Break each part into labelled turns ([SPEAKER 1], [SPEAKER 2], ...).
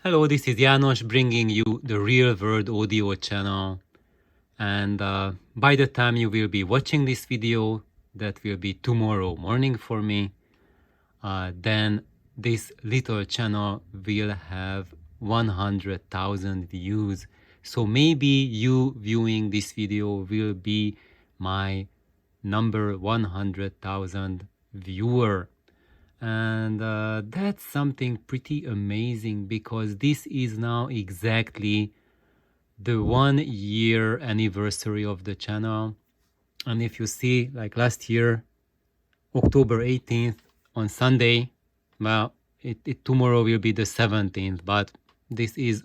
[SPEAKER 1] Hello, this is Janos bringing you the Real World Audio channel. And by the time you will be watching this video, that will be tomorrow morning for me, then this little channel will have 100,000 views. So maybe you viewing this video will be my number 100,000 viewer. And that's something pretty amazing because this is now exactly the 1 year anniversary of the channel. And if you see, like last year, October 18th on Sunday, well, tomorrow will be the 17th, but this is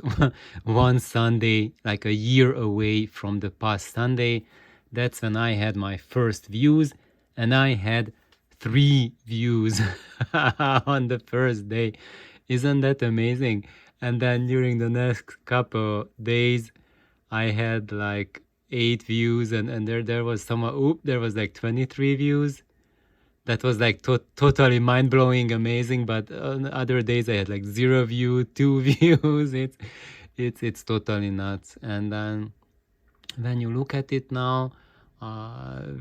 [SPEAKER 1] one Sunday, like a year away from the past Sunday. That's when I had my first views, and I had 3 views on the first day. Isn't that amazing? And then during the next couple days, I had like 8 views, and there was there was like 23 views. That was like totally mind-blowing, amazing. But on other days I had like 0 view, 2 views. It's totally nuts. And then when you look at it now,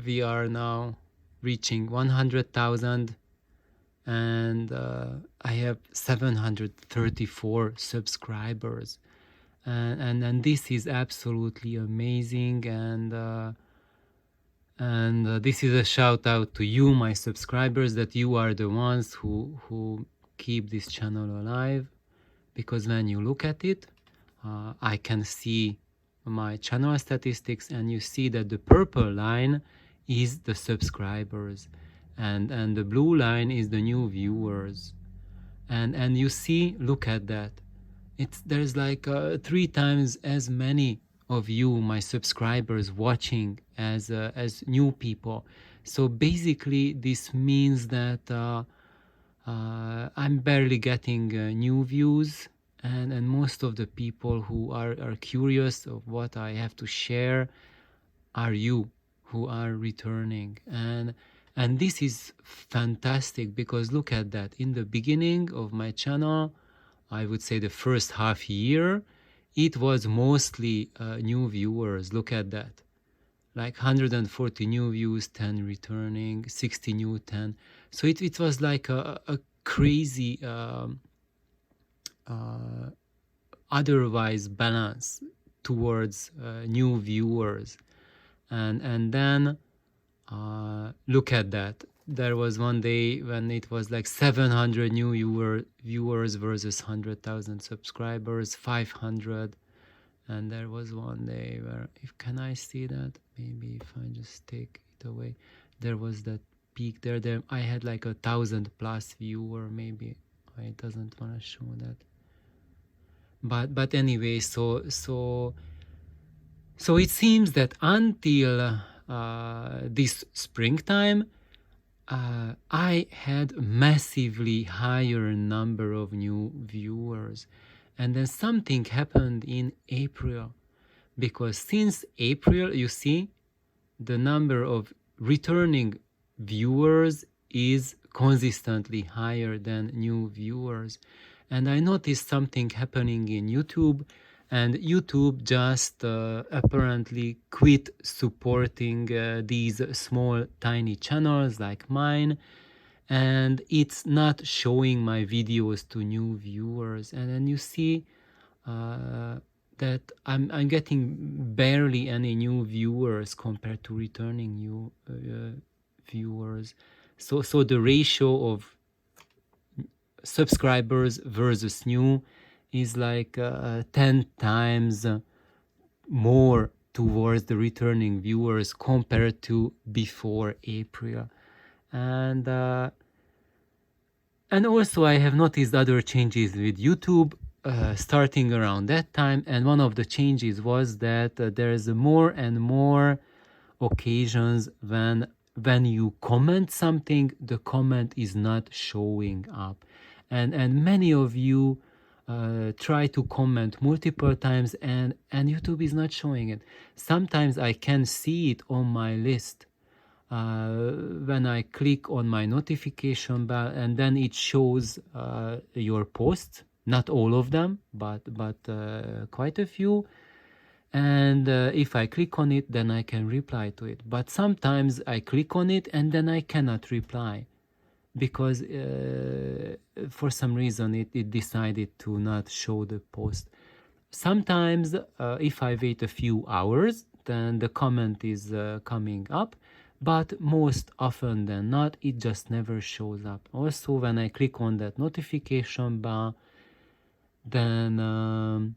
[SPEAKER 1] we are now reaching 100,000, and I have 734 subscribers, and this is absolutely amazing. And this is a shout out to you, my subscribers, that you are the ones who keep this channel alive. Because when you look at it, I can see my channel statistics, and you see that the purple line is the subscribers, and the blue line is the new viewers. And you see, look at that. There's like 3 times as many of you, my subscribers, watching as new people. So basically, this means that I'm barely getting new views, and most of the people who are curious of what I have to share are you, who are returning. And this is fantastic, because look at that. In the beginning of my channel, I would say the first half year, it was mostly new viewers. Look at that. Like 140 new views, 10 returning, 60 new, 10. So it was like a crazy otherwise balance towards new viewers. And then look at that. There was one day when it was like 700 new viewers versus 100,000 subscribers, 500. And there was one day where, can I see that? Maybe if I just take it away, there was that peak there. I had like 1,000+ viewer. Maybe I doesn't want to show that. But anyway, so it seems that until this springtime, I had massively higher number of new viewers. And then something happened in April, because since April, you see, the number of returning viewers is consistently higher than new viewers. And I noticed something happening in YouTube, and YouTube just apparently quit supporting these small tiny channels like mine, and it's not showing my videos to new viewers. And then you see that I'm getting barely any new viewers compared to returning new viewers. So the ratio of subscribers versus new is like 10 times more towards the returning viewers compared to before April. And also I have noticed other changes with YouTube starting around that time. And one of the changes was that there is more and more occasions when you comment something, the comment is not showing up. And many of you try to comment multiple times, and YouTube is not showing it. Sometimes I can see it on my list when I click on my notification bell, and then it shows your posts not all of them, but quite a few. And if I click on it, then I can reply to it. But sometimes I click on it and then I cannot reply because for some reason it decided to not show the post. Sometimes if I wait a few hours, then the comment is coming up, but most often than not, it just never shows up. Also, when I click on that notification bar, then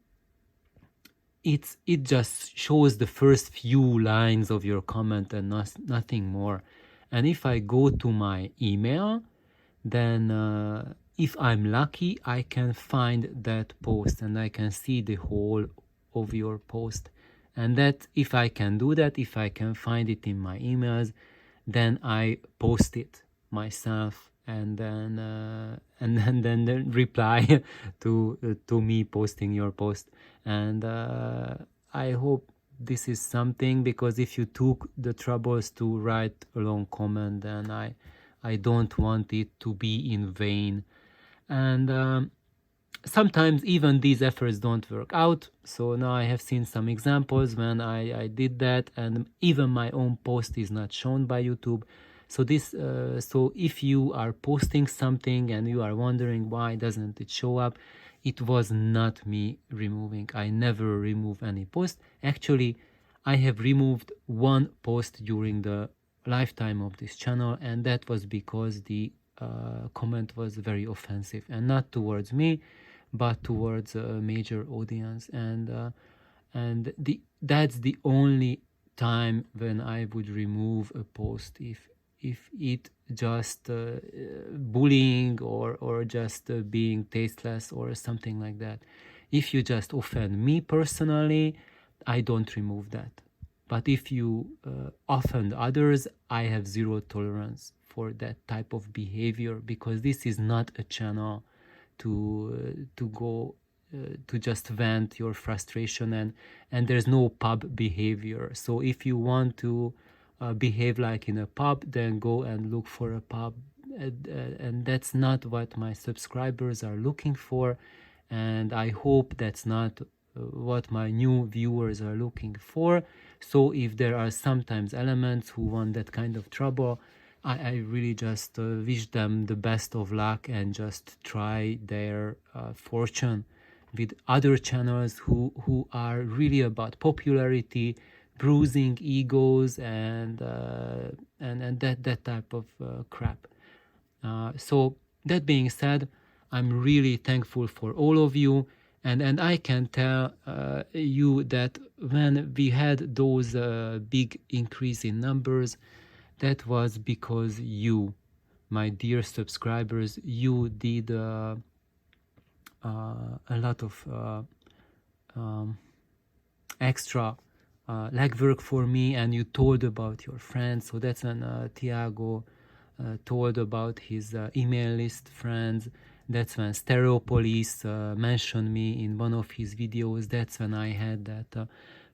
[SPEAKER 1] it just shows the first few lines of your comment and nothing more. And if I go to my email, then if I'm lucky, I can find that post and I can see the whole of your post. And that if I can do that, if I can find it in my emails, then I post it myself and then reply to me posting your post. And I hope this is something, because if you took the troubles to write a long comment, then I don't want it to be in vain. And sometimes even these efforts don't work out. So now I have seen some examples when I did that, and even my own post is not shown by YouTube. So so if you are posting something and you are wondering why doesn't it show up, it was not me removing. I never remove any post. Actually, I have removed one post during the lifetime of this channel, and that was because the comment was very offensive, and not towards me, but towards a major audience. And that's the only time when I would remove a post if it just bullying or just being tasteless or something like that. If you just offend me personally, I don't remove that. But if you offend others, I have zero tolerance for that type of behavior, because this is not a channel to go to just vent your frustration, and there's no pub behavior. So if you want to behave like in a pub, then go and look for a pub, and that's not what my subscribers are looking for, and I hope that's not what my new viewers are looking for. So if there are sometimes elements who want that kind of trouble, I really just wish them the best of luck and just try their fortune with other channels who are really about popularity, bruising egos, and that type of crap. So that being said, I'm really thankful for all of you, and I can tell you that when we had those big increase in numbers, that was because you, my dear subscribers, you did a lot of extra legwork for me, and you told about your friends. So that's when Tiago told about his email list friends. That's when Stereopolis mentioned me in one of his videos. That's when I had that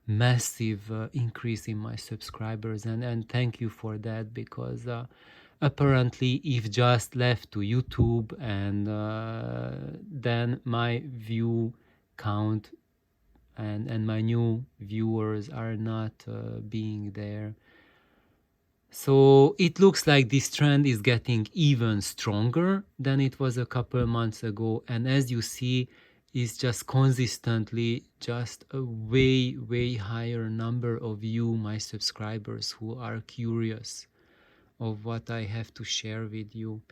[SPEAKER 1] massive increase in my subscribers, and thank you for that, because apparently if just left to YouTube, and then my view count and my new viewers are not being there. So it looks like this trend is getting even stronger than it was a couple months ago, and as you see, it's just consistently just a way higher number of you, my subscribers, who are curious of what I have to share with you.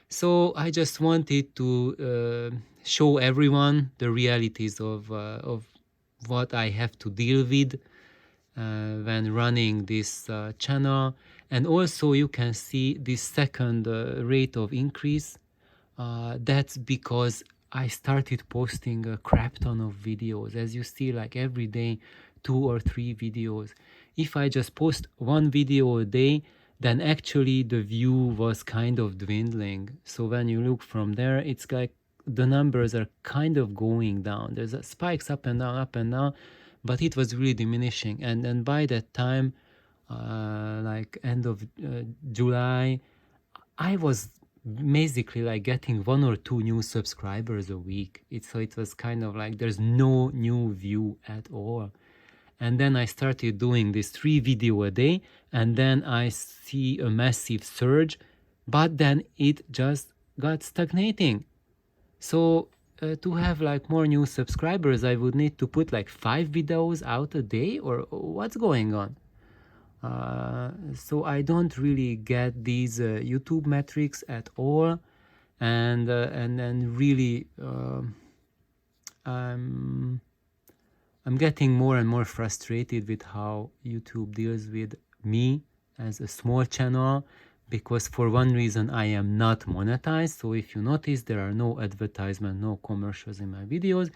[SPEAKER 1] So I just wanted to show everyone the realities of what I have to deal with when running this channel. And also you can see this second rate of increase. That's because I started posting a crap ton of videos. As you see, like every day, 2 or 3 videos. If I just post one video a day, then actually the view was kind of dwindling. So when you look from there, it's like the numbers are kind of going down. There's spikes up and down, but it was really diminishing. And by that time, like end of July, I was basically like getting 1 or 2 new subscribers a week. So it was kind of like there's no new view at all. And then I started doing this 3 video a day, and then I see a massive surge, but then it just got stagnating. So to have like more new subscribers, I would need to put like 5 videos out a day, or what's going on? So I don't really get these YouTube metrics at all, and then really I'm getting more and more frustrated with how YouTube deals with me as a small channel, because for one reason I am not monetized. So if you notice, there are no advertisement, no commercials in my videos.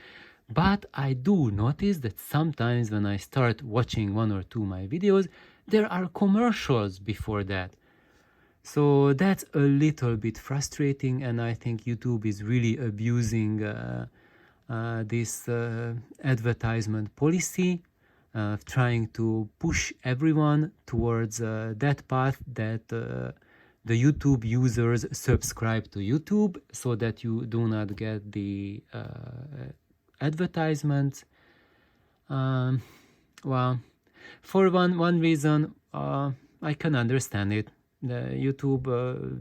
[SPEAKER 1] But I do notice that sometimes when I start watching 1 or 2 my videos, there are commercials before that. So that's a little bit frustrating, and I think YouTube is really abusing this advertisement policy, trying to push everyone towards that path that the YouTube users subscribe to YouTube, so that you do not get the advertisements. Well, for one reason, I can understand it. The YouTube,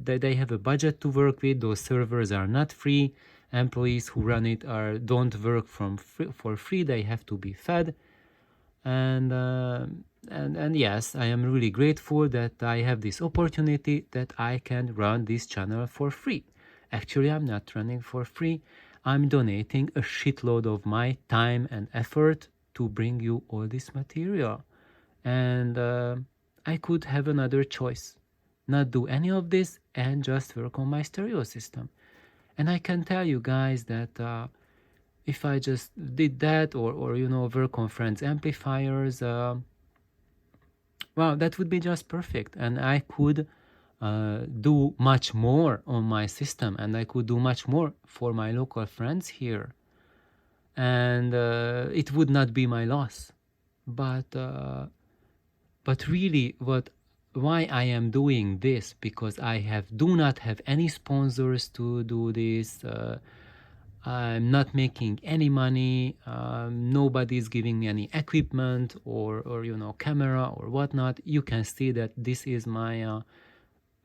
[SPEAKER 1] they have a budget to work with. Those servers are not free. Employees who run it don't work for free. They have to be fed. And yes, I am really grateful that I have this opportunity that I can run this channel for free. Actually, I'm not running for free. I'm donating a shitload of my time and effort to bring you all this material. And I could have another choice, not do any of this and just work on my stereo system. And I can tell you guys that if I just did that, or work on friends' amplifiers, well, that would be just perfect. And I could do much more on my system, and I could do much more for my local friends here. And it would not be my loss. But really, why I am doing this, because I do not have any sponsors to do this. I'm not making any money. Nobody's giving me any equipment or camera or whatnot. You can see that this is my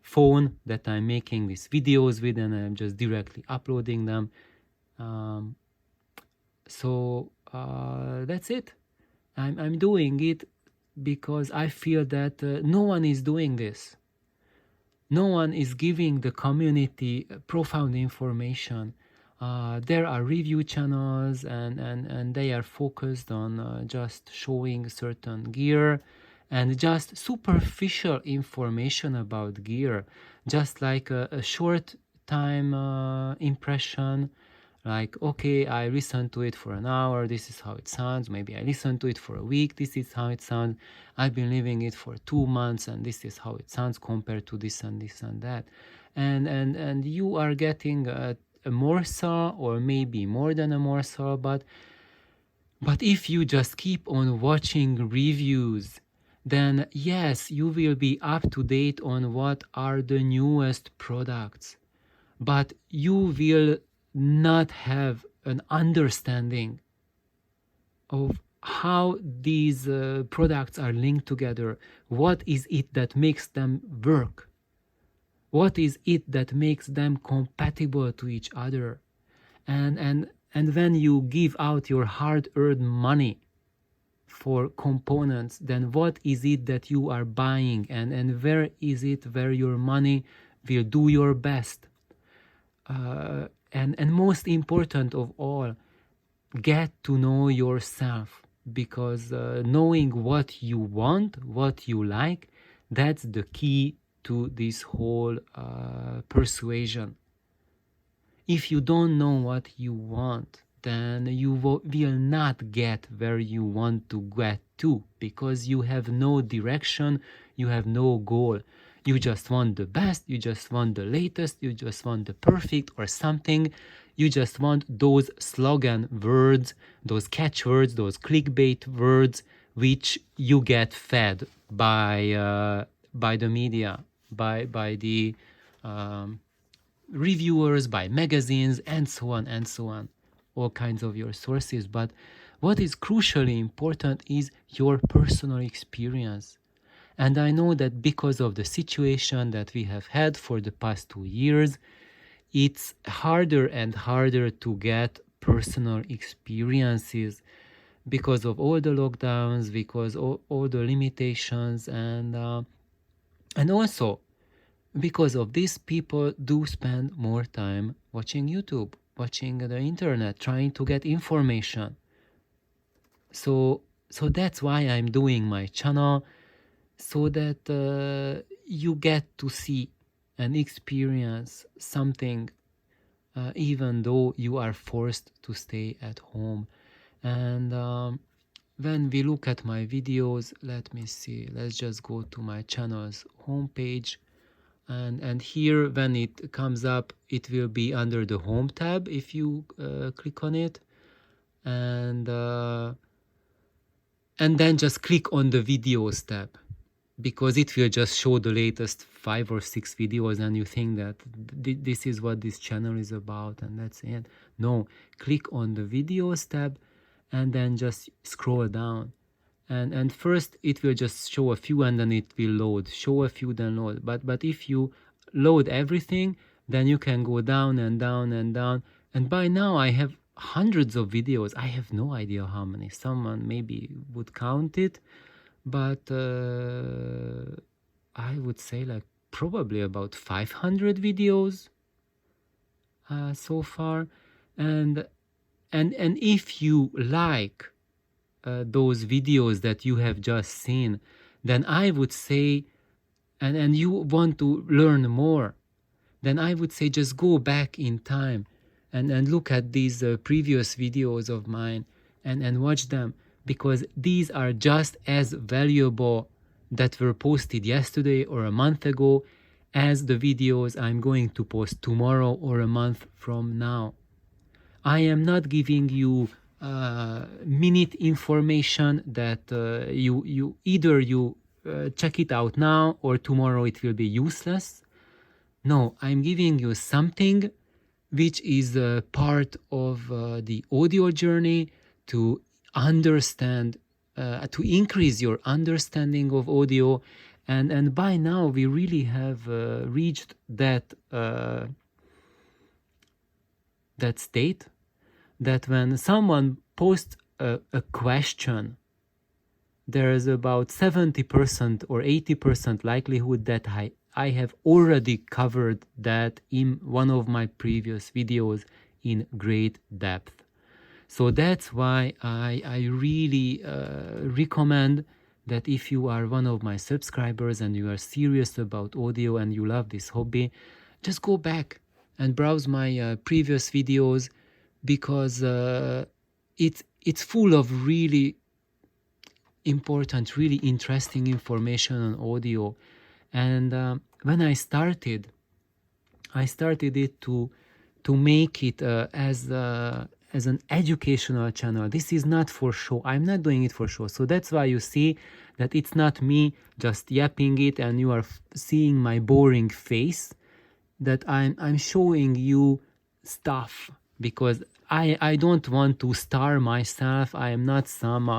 [SPEAKER 1] phone that I'm making these videos with, and I'm just directly uploading them. So that's it. I'm doing it because I feel that no one is doing this. No one is giving the community profound information. There are review channels, and they are focused on just showing certain gear and just superficial information about gear, just like a short time impression. Like, okay, I listened to it for an hour, this is how it sounds. Maybe I listened to it for a week, this is how it sounds. I've been living it for 2 months, and this is how it sounds compared to this and this and that. And you are getting a morsel, or maybe more than a morsel, but if you just keep on watching reviews, then yes, you will be up to date on what are the newest products. But you will not have an understanding of how these products are linked together. What is it that makes them work? What is it that makes them compatible to each other? And when you give out your hard-earned money for components, then what is it that you are buying, and where is it where your money will do your best? And most important of all, get to know yourself, because knowing what you want, what you like, that's the key to this whole persuasion. If you don't know what you want, then you will not get where you want to get to, because you have no direction, you have no goal. You just want the best, you just want the latest, you just want the perfect or something. You just want those slogan words, those catchwords, those clickbait words, which you get fed by the media, by the reviewers, by magazines, and so on and so on, all kinds of your sources. But what is crucially important is your personal experience. And I know that because of the situation that we have had for the past 2 years, it's harder and harder to get personal experiences because of all the lockdowns, because all the limitations, and also because of this, people do spend more time watching YouTube, watching the internet, trying to get information. So that's why I'm doing my channel, so that you get to see and experience something, even though you are forced to stay at home. And when we look at my videos, let me see, let's just go to my channel's homepage. And here, when it comes up, it will be under the home tab if you click on it, and then just click on the videos tab, because it will just show the latest 5 or 6 videos, and you think that this is what this channel is about and that's it. No, click on the videos tab and then just scroll down. And first it will just show a few, and then it will load, show a few, then load. But if you load everything, then you can go down and down and down. And by now I have hundreds of videos. I have no idea how many. Someone maybe would count it, but I would say like probably about 500 videos so far. And if you like those videos that you have just seen, then I would say, and you want to learn more, then I would say just go back in time and look at these previous videos of mine and watch them, because these are just as valuable that were posted yesterday or a month ago as the videos I'm going to post tomorrow or a month from now. I am not giving you minute information that you either check it out now or tomorrow it will be useless. No, I'm giving you something which is a part of the audio journey to understand, to increase your understanding of audio. And by now we really have reached that state that when someone posts a question, there is about 70% or 80% likelihood that I have already covered that in one of my previous videos in great depth. So that's why I really recommend that if you are one of my subscribers and you are serious about audio and you love this hobby, just go back and browse my previous videos, because it's full of really important, really interesting information on audio. And when I started it to make it as an educational channel. This is not for show. I'm not doing it for show. So that's why you see that it's not me just yapping it and you are seeing my boring face, that I'm showing you stuff, because I don't want to star myself. I am not some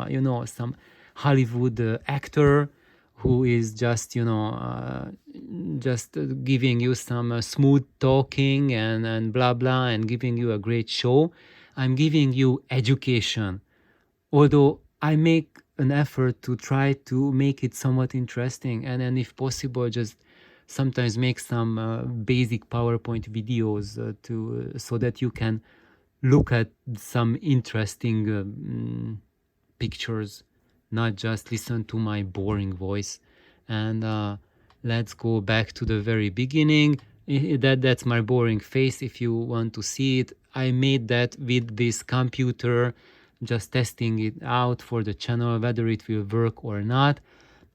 [SPEAKER 1] some Hollywood actor who is just giving you some smooth talking and blah blah and giving you a great show. I'm giving you education, although I make an effort to try to make it somewhat interesting, and if possible just sometimes make some basic PowerPoint videos so that you can look at some interesting pictures, not just listen to my boring voice. And let's go back to the very beginning. That's my boring face. If you want to see it, I made that with this computer, just testing it out for the channel, whether it will work or not.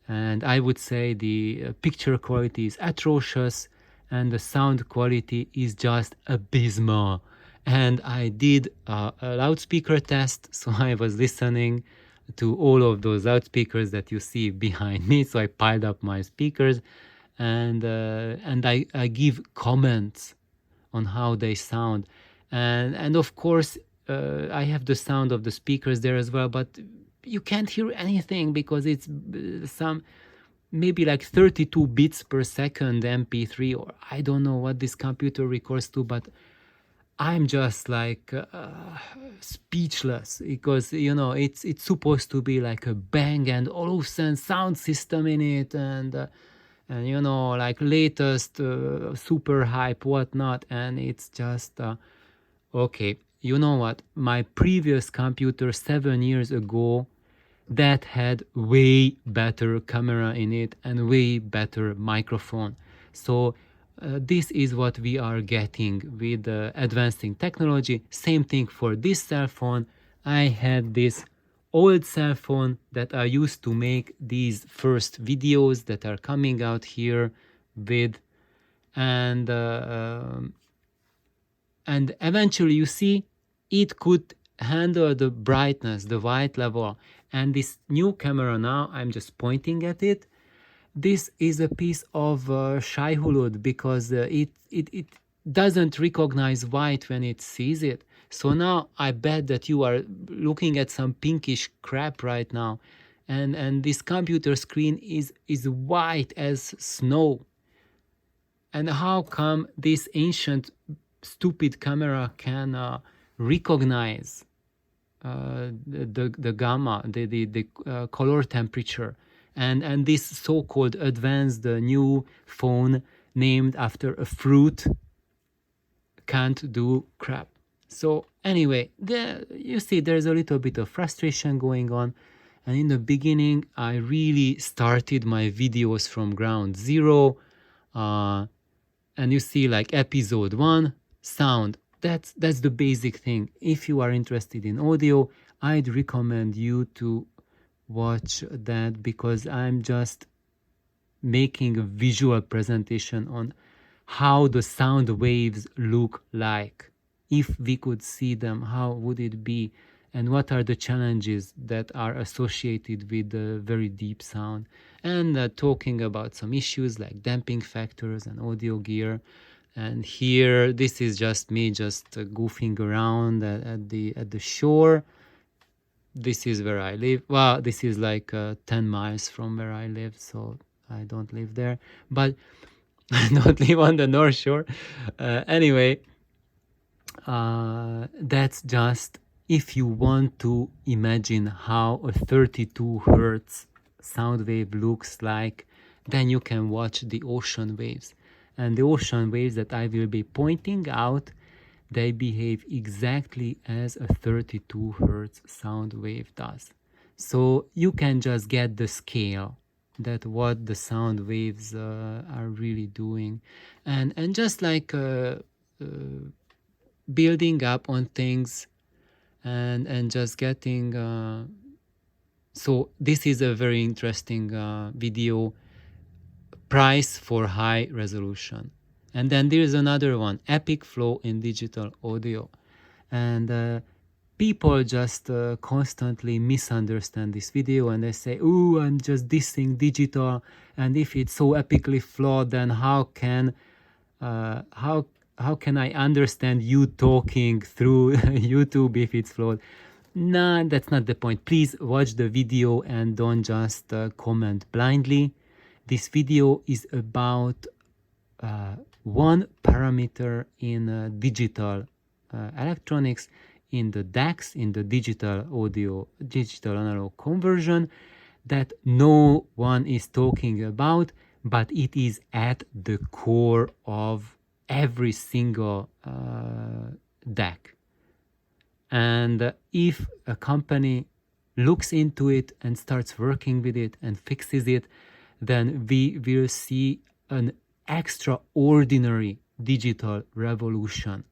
[SPEAKER 1] And I would say the picture quality is atrocious and the sound quality is just abysmal. And I did a loudspeaker test, so I was listening to all of those loudspeakers that you see behind me. So I piled up my speakers and I give comments on how they sound. And of course, I have the sound of the speakers there as well, but you can't hear anything because it's some maybe like 32 bits per second MP3, or I don't know what this computer records to, but I'm just like speechless because it's supposed to be like a Bang and Olufsen sound system in it, and like latest super hype whatnot, and it's just okay. You know what? My previous computer 7 years ago that had way better camera in it and way better microphone. So this is what we are getting with advancing technology. Same thing for this cell phone. I had this old cell phone that I used to make these first videos that are coming out here with, and eventually you see it could handle the brightness, the white level. And this new camera now, I'm just pointing at it. This is a piece of Shaihulud because it doesn't recognize white when it sees it. So now I bet that you are looking at some pinkish crap right now. And this computer screen is white as snow. And how come this ancient stupid camera can recognize the gamma, the color temperature, and this so-called advanced new phone named after a fruit can't do crap. So anyway, you see there's a little bit of frustration going on, and in the beginning I really started my videos from ground zero, and you see like episode 1 sound. That's the basic thing. If you are interested in audio, I'd recommend you to watch that because I'm just making a visual presentation on how the sound waves look like. If we could see them, how would it be? And what are the challenges that are associated with the very deep sound? And talking about some issues like damping factors and audio gear. And here, this is just me just goofing around at the shore. This is where I live. Well, this is like 10 miles from where I live, so I don't live there. But I don't live on the North Shore. Anyway, that's just if you want to imagine how a 32 hertz sound wave looks like, then you can watch the ocean waves. And the ocean waves that I will be pointing out, they behave exactly as a 32 hertz sound wave does. So you can just get the scale that what the sound waves are really doing. And just like building up on things and just getting... so this is a very interesting video. Price for high resolution. And then there's another one, Epic Flow in digital audio. And people just constantly misunderstand this video, and they say, "Oh, I'm just dissing digital, and if it's so epically flawed, then how can I understand you talking through YouTube if it's flawed?" Nah, that's not the point. Please watch the video and don't just comment blindly. This video is about one parameter in digital electronics, in the DAX, in the digital audio, digital analog conversion, that no one is talking about, but it is at the core of every single DAC. And if a company looks into it and starts working with it and fixes it, then we will see an extraordinary digital revolution.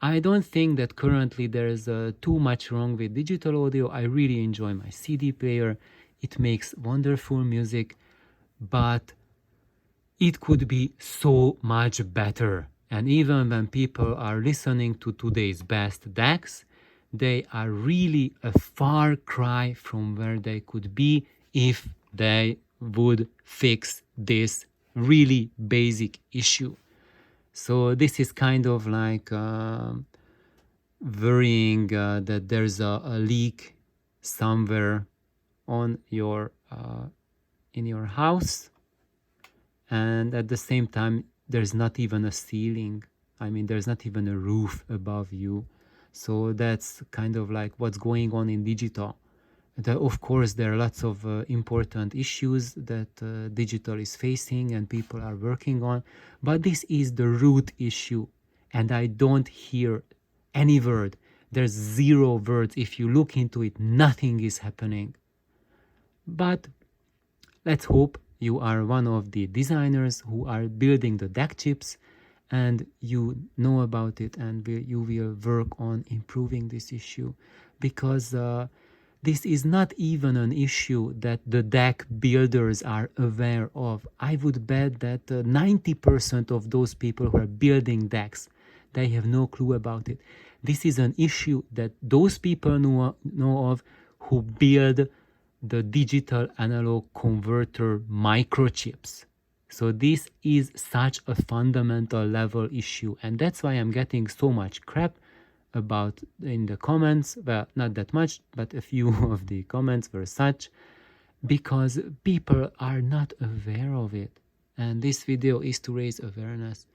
[SPEAKER 1] I don't think that currently there is too much wrong with digital audio. I really enjoy my CD player. It makes wonderful music, but it could be so much better. And even when people are listening to today's best DACs, they are really a far cry from where they could be if they would fix this really basic issue. So this is kind of like worrying that there's a leak somewhere on your in your house, and at the same time there's not even a ceiling. I mean, there's not even a roof above you. So that's kind of like what's going on in digital. Of course, there are lots of important issues that digital is facing and people are working on, but this is the root issue, and I don't hear any word. There's zero words. If you look into it, nothing is happening. But let's hope you are one of the designers who are building the DAC chips and you know about it, and you will work on improving this issue, because this is not even an issue that the DAC builders are aware of. I would bet that 90% of those people who are building DACs, they have no clue about it. This is an issue that those people know of who build the digital analog converter microchips. So this is such a fundamental level issue, and that's why I'm getting so much crap about in the comments. Well, not that much, but a few of the comments were such, because people are not aware of it, and this video is to raise awareness.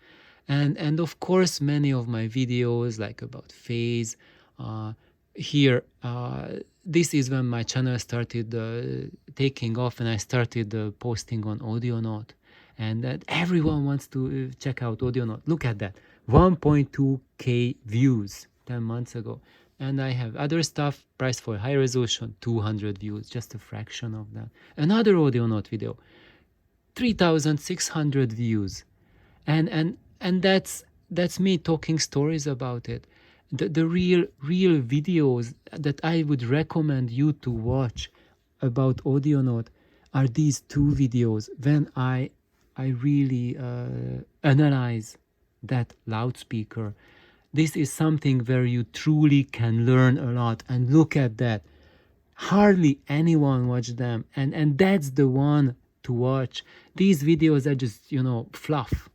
[SPEAKER 1] And of course, many of my videos, like about phase, here, this is when my channel started taking off, and I started posting on AudioNote, and that everyone wants to check out AudioNote. Look at that, 1.2k views 10 months ago, and I have other stuff priced for high resolution, 200 views, just a fraction of that. Another AudioNote video, 3,600 views, and that's me talking stories about it. The real videos that I would recommend you to watch about AudioNote are these two videos when I really analyze that loudspeaker. This is something where you truly can learn a lot, and look at that. Hardly anyone watch them, and that's the one to watch. These videos are just, fluff.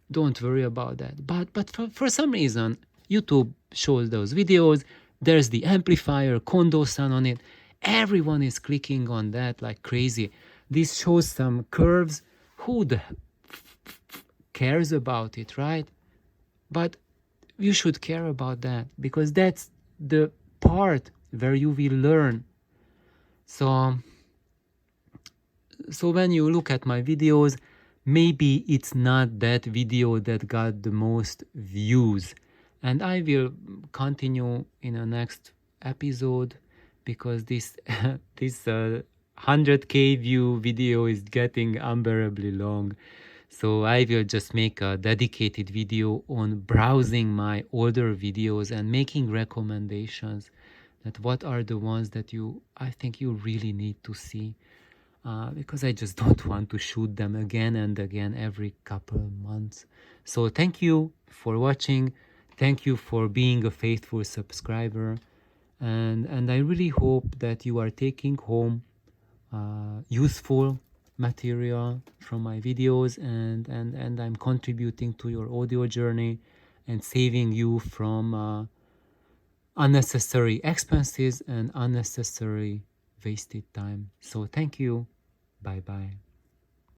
[SPEAKER 1] Don't worry about that. But for some reason, YouTube shows those videos. There's the amplifier, Kondo-san on it. Everyone is clicking on that like crazy. This shows some curves. Who the cares about it, right? But you should care about that, because that's the part where you will learn. So when you look at my videos, maybe it's not that video that got the most views, and I will continue in the next episode, because this 100k view video is getting unbearably long. So I will just make a dedicated video on browsing my older videos and making recommendations, that what are the ones that I think you really need to see. Because I just don't want to shoot them again and again every couple of months. So thank you for watching. Thank you for being a faithful subscriber. And I really hope that you are taking home useful material from my videos, and I'm contributing to your audio journey and saving you from unnecessary expenses and unnecessary wasted time. So thank you. Bye bye.